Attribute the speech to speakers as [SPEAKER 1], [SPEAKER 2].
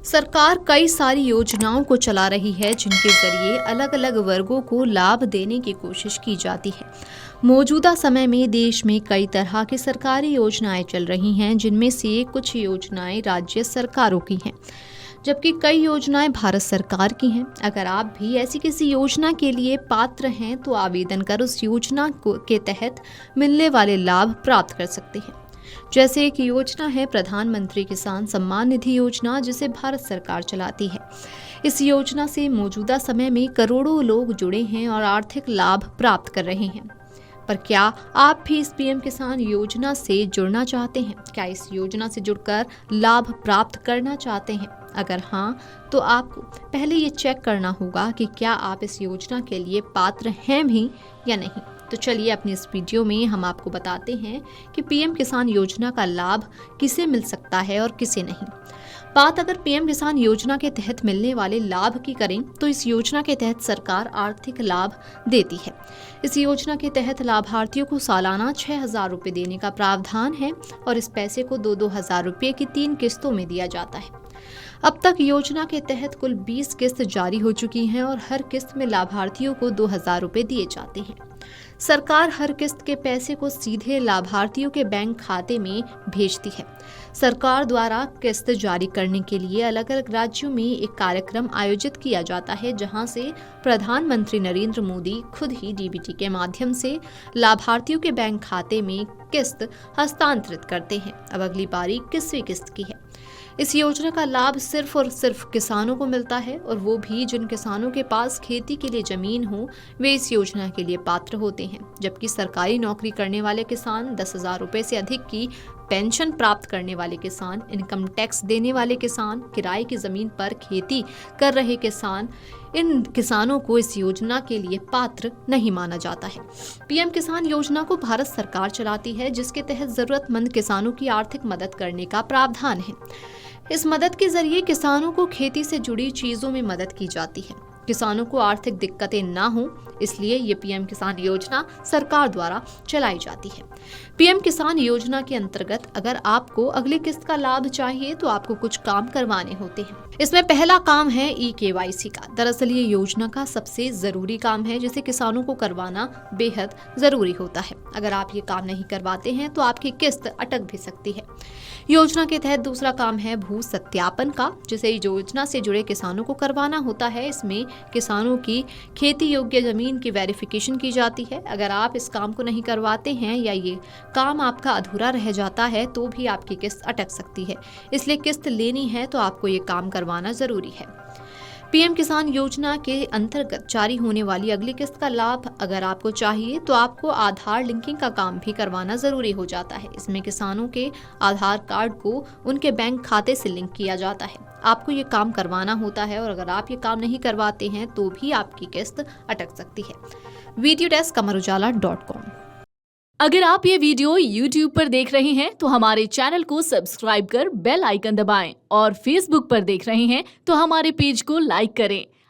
[SPEAKER 1] सरकार कई सारी योजनाओं को चला रही है जिनके जरिए अलग अलग वर्गों को लाभ देने की कोशिश की जाती है। मौजूदा समय में देश में कई तरह की सरकारी योजनाएं चल रही हैं, जिनमें से कुछ योजनाएं राज्य सरकारों की हैं, जबकि कई योजनाएं भारत सरकार की हैं। अगर आप भी ऐसी किसी योजना के लिए पात्र हैं तो आवेदन कर उस योजना के तहत मिलने वाले लाभ प्राप्त कर सकते हैं। जैसे एक योजना है प्रधानमंत्री किसान सम्मान निधि योजना, जिसे भारत सरकार चलाती है। इस योजना से मौजूदा समय में करोड़ों लोग जुड़े हैं और आर्थिक लाभ प्राप्त कर रहे हैं। पर क्या आप भी इस पीएम किसान योजना से जुड़ना चाहते हैं? क्या इस योजना से जुड़कर लाभ प्राप्त करना चाहते हैं? अगर हाँ, तो आपको पहले ये चेक करना होगा कि क्या आप इस योजना के लिए पात्र हैं भी या नहीं। तो चलिए अपनी इस वीडियो में हम आपको बताते हैं कि पीएम किसान योजना का लाभ किसे मिल सकता है और किसे नहीं। बात अगर पीएम किसान योजना के तहत मिलने वाले लाभ की करें तो इस योजना के तहत सरकार आर्थिक लाभ देती है। इस योजना के तहत लाभार्थियों को सालाना 6,000 रुपये देने का प्रावधान है और इस पैसे को 2-2 हज़ार रुपये की 3 किस्तों में दिया जाता है। अब तक योजना के तहत कुल 20 किस्त जारी हो चुकी हैं और हर किस्त में लाभार्थियों को 2,000 रुपये दिए जाते हैं। सरकार हर किस्त के पैसे को सीधे लाभार्थियों के बैंक खाते में भेजती है। सरकार द्वारा किस्त जारी करने के लिए अलग अलग राज्यों में एक कार्यक्रम आयोजित किया जाता है, जहां से प्रधानमंत्री नरेंद्र मोदी खुद ही डीबीटी के माध्यम से लाभार्थियों के बैंक खाते में किस्त हस्तांतरित करते हैं। अब अगली बारी किसवीं किस्त की है। इस योजना का लाभ सिर्फ और सिर्फ किसानों को मिलता है और वो भी जिन किसानों के पास खेती के लिए जमीन हो, वे इस योजना के लिए पात्र होते हैं। जबकि सरकारी नौकरी करने वाले किसान, 10,000 रुपये से अधिक की पेंशन प्राप्त करने वाले किसान, इनकम टैक्स देने वाले किसान, किराए की जमीन पर खेती कर रहे किसान, इन किसानों को इस योजना के लिए पात्र नहीं माना जाता है। पीएम किसान योजना को भारत सरकार चलाती है, जिसके तहत जरूरतमंद किसानों की आर्थिक मदद करने का प्रावधान है। इस मदद के जरिए किसानों को खेती से जुड़ी चीजों में मदद की जाती है। किसानों को आर्थिक दिक्कतें ना हो, इसलिए ये पीएम किसान योजना सरकार द्वारा चलाई जाती है। पीएम किसान योजना के अंतर्गत अगर आपको अगली किस्त का लाभ चाहिए तो आपको कुछ काम करवाने होते हैं। इसमें पहला काम है ई-केवाईसी का। दरअसल ये योजना का सबसे जरूरी काम है, जिसे किसानों को करवाना बेहद जरूरी होता है। अगर आप ये काम नहीं करवाते हैं तो आपकी किस्त अटक भी सकती है। योजना के तहत दूसरा काम है भू सत्यापन का, जिसे योजना से जुड़े किसानों को करवाना होता है। इसमें किसानों की खेती योग्य जमीन की वेरिफिकेशन की जाती है। अगर आप इस काम को नहीं करवाते हैं या ये काम आपका अधूरा रह जाता है तो भी आपकी किस्त अटक सकती है। इसलिए किस्त लेनी है तो आपको ये काम करवाना जरूरी है। पीएम किसान योजना के अंतर्गत जारी होने वाली अगली किस्त का लाभ अगर आपको चाहिए तो आपको आधार लिंकिंग का काम भी करवाना जरूरी हो जाता है। इसमें किसानों के आधार कार्ड को उनके बैंक खाते से लिंक किया जाता है। आपको ये काम करवाना होता है और अगर आप ये काम नहीं करवाते हैं तो भी आपकी किस्त अटक सकती है। Video desk amarujala.com।
[SPEAKER 2] अगर आप ये वीडियो YouTube पर देख रहे हैं तो हमारे चैनल को सब्सक्राइब कर बेल आइकन दबाएं और Facebook पर देख रहे हैं तो हमारे पेज को लाइक करें।